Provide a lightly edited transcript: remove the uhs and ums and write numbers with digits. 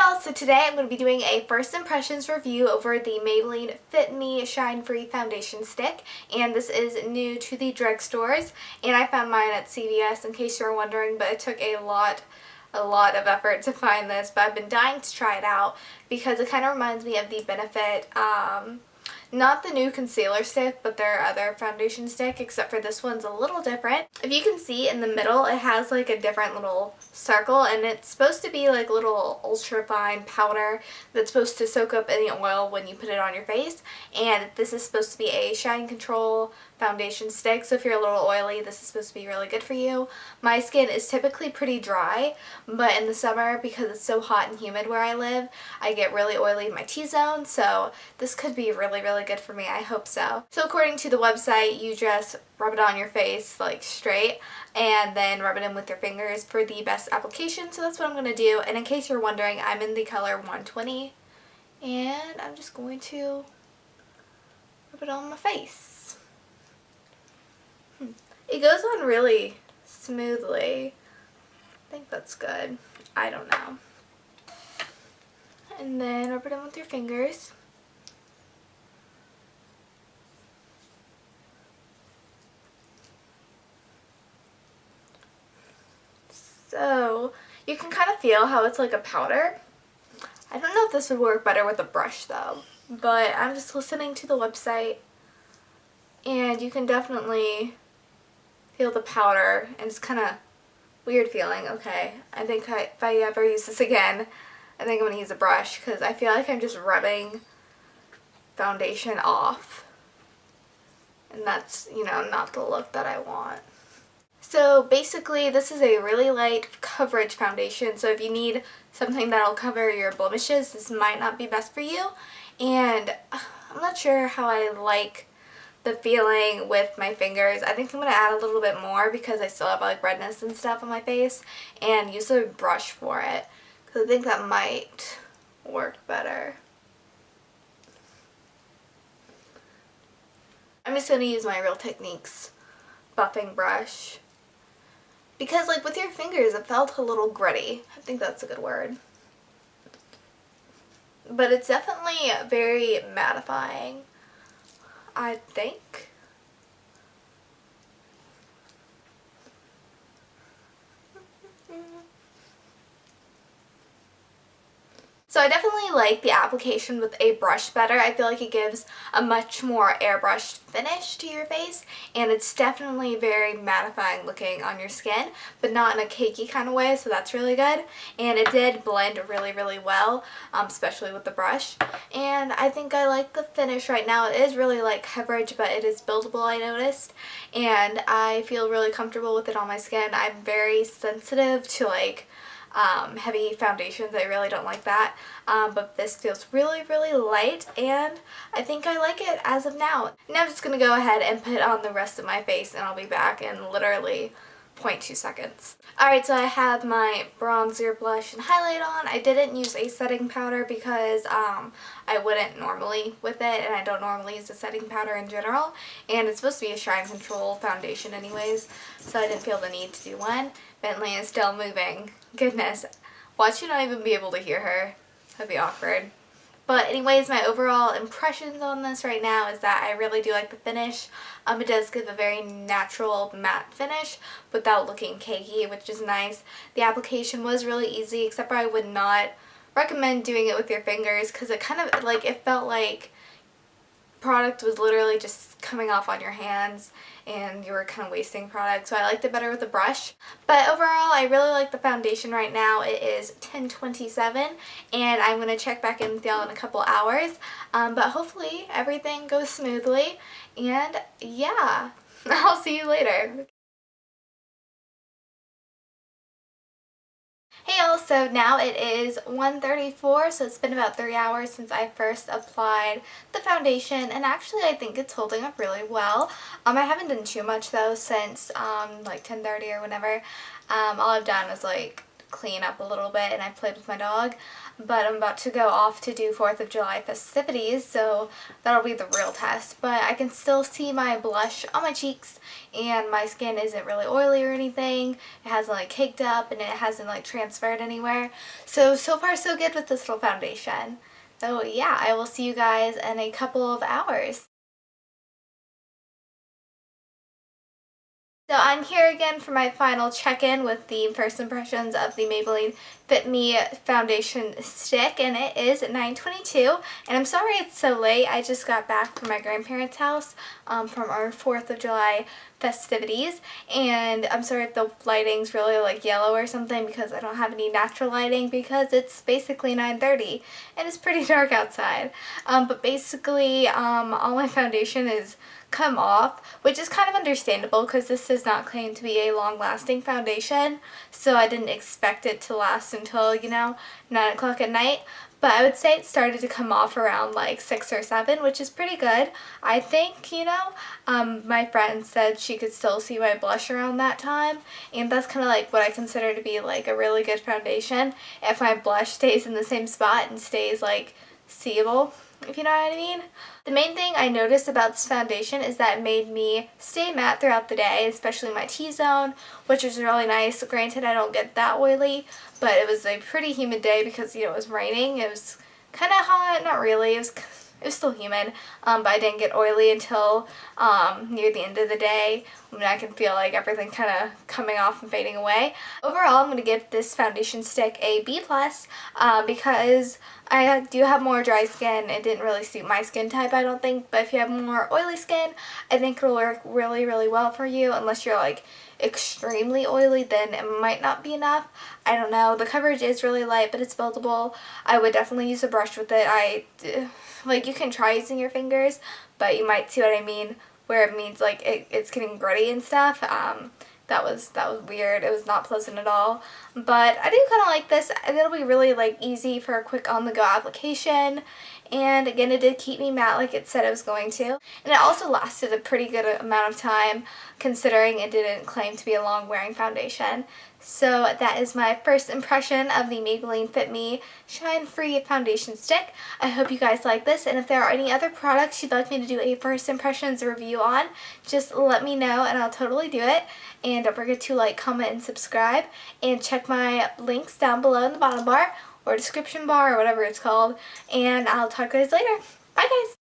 y'all, so today I'm going to be doing a first impressions review over the Maybelline Fit Me Shine Free Foundation Stick, and this is new to the drugstores, and I found mine at CVS in case you're wondering, but it took a lot of effort to find this, but I've been dying to try it out because it kind of reminds me of the Benefit, not the new concealer stick, but their other foundation stick, except for this one's a little different. If you can see in the middle, it has like a different little circle, and it's supposed to be like little ultra fine powder that's supposed to soak up any oil when you put it on your face. And this is supposed to be a shine control foundation stick, so if you're a little oily, this is supposed to be really good for you. My skin is typically pretty dry, but in the summer, because it's so hot and humid where I live, I get really oily in my T-zone, so this could be really good for me. I hope so. So according to the website, you just rub it on your face like straight and then rub it in with your fingers for the best application. So that's what I'm going to do. And in case you're wondering, I'm in the color 120 and I'm just going to rub it on my face. It goes on really smoothly. I think that's good. I don't know. And then rub it in with your fingers. So you can kind of feel how it's like a powder. I don't know if this would work better with a brush though, but I'm just listening to the website and you can definitely feel the powder, and it's kind of weird feeling. Okay, I think if I ever use this again, I think I'm going to use a brush because I feel like I'm just rubbing foundation off, and that's, you know, not the look that I want. So basically this is a really light coverage foundation, so if you need something that'll cover your blemishes, this might not be best for you. And I'm not sure how I like the feeling with my fingers. I think I'm going to add a little bit more because I still have like redness and stuff on my face, and use a brush for it because I think that might work better. I'm just going to use my Real Techniques buffing brush because like with your fingers it felt a little gritty. I think that's a good word. But it's definitely very mattifying, I think. So I definitely like the application with a brush better. I feel like it gives a much more airbrushed finish to your face, and it's definitely very mattifying looking on your skin, but not in a cakey kind of way, so that's really good. And it did blend really well, especially with the brush. And I think I like the finish right now. It is really light coverage, but it is buildable, I noticed, and I feel really comfortable with it on my skin. I'm very sensitive to like heavy foundations. I really don't like that, but this feels really light, and I think I like it as of now. Now I'm just going to go ahead and put on the rest of my face, and I'll be back in literally 0.2 seconds. Alright, so I have my bronzer, blush, and highlight on. I didn't use a setting powder because I wouldn't normally with it, and I don't normally use a setting powder in general, and it's supposed to be a shine control foundation anyways, so I didn't feel the need to do one. Bentley is still moving. Goodness. Watch you not even be able to hear her. That'd be awkward. But anyways, my overall impressions on this right now is that I really do like the finish. It does give a very natural matte finish without looking cakey, which is nice. The application was really easy, except for I would not recommend doing it with your fingers because it kind of like, it felt like product was literally just coming off on your hands and you were kind of wasting product, so I liked it better with a brush. But overall, I really like the foundation right now. It is 10:27 and I'm going to check back in with y'all in a couple hours, but hopefully everything goes smoothly, and yeah, I'll see you later. Hey y'all, so now it is 1:34, so it's been about 3 hours since I first applied the foundation, and actually I think it's holding up really well. I haven't done too much though since like 10:30 or whenever. All I've done is like clean up a little bit and I played with my dog. But I'm about to go off to do 4th of July festivities, so that'll be the real test. But I can still see my blush on my cheeks, and my skin isn't really oily or anything. It hasn't like caked up and it hasn't like transferred anywhere. So far so good with this little foundation. So yeah, I will see you guys in a couple of hours. So I'm here again for my final check-in with the first impressions of the Maybelline Fit Me foundation stick, and it is 9:22. And I'm sorry it's so late. I just got back from my grandparents' house from our 4th of July festivities, and I'm sorry if the lighting's really like yellow or something because I don't have any natural lighting because it's basically 9:30 and it's pretty dark outside. But basically all my foundation is come off, which is kind of understandable because this does not claim to be a long-lasting foundation, so I didn't expect it to last until, 9 o'clock at night. But I would say it started to come off around like 6 or 7, which is pretty good. I think, my friend said she could still see my blush around that time, and that's kind of like what I consider to be like a really good foundation. If my blush stays in the same spot and stays like seeable, if you know what I mean. The main thing I noticed about this foundation is that it made me stay matte throughout the day, especially my T-zone, which is really nice. Granted, I don't get that oily, but it was a pretty humid day because, it was raining. It was kind of hot, not really. It was still humid, but I didn't get oily until near the end of the day when I can feel like everything kind of coming off and fading away. Overall, I'm going to give this foundation stick a B+, because I do have more dry skin. It didn't really suit my skin type, I don't think, but if you have more oily skin, I think it'll work really, really well for you. Unless you're like extremely oily, then it might not be enough. I don't know. The coverage is really light, but it's buildable. I would definitely use a brush with it. You can try using your fingers, but you might see what I mean, where it means like it's getting gritty and stuff. That was weird. It was not pleasant at all. But I do kind of like this. It'll be really like easy for a quick on-the-go application. And again, it did keep me matte like it said it was going to. And it also lasted a pretty good amount of time considering it didn't claim to be a long-wearing foundation. So that is my first impression of the Maybelline Fit Me Shine Free Foundation Stick. I hope you guys like this, and if there are any other products you'd like me to do a first impressions review on, just let me know and I'll totally do it. And don't forget to like, comment, and subscribe, and check my links down below in the bottom bar or description bar or whatever it's called, and I'll talk to you guys later. Bye guys!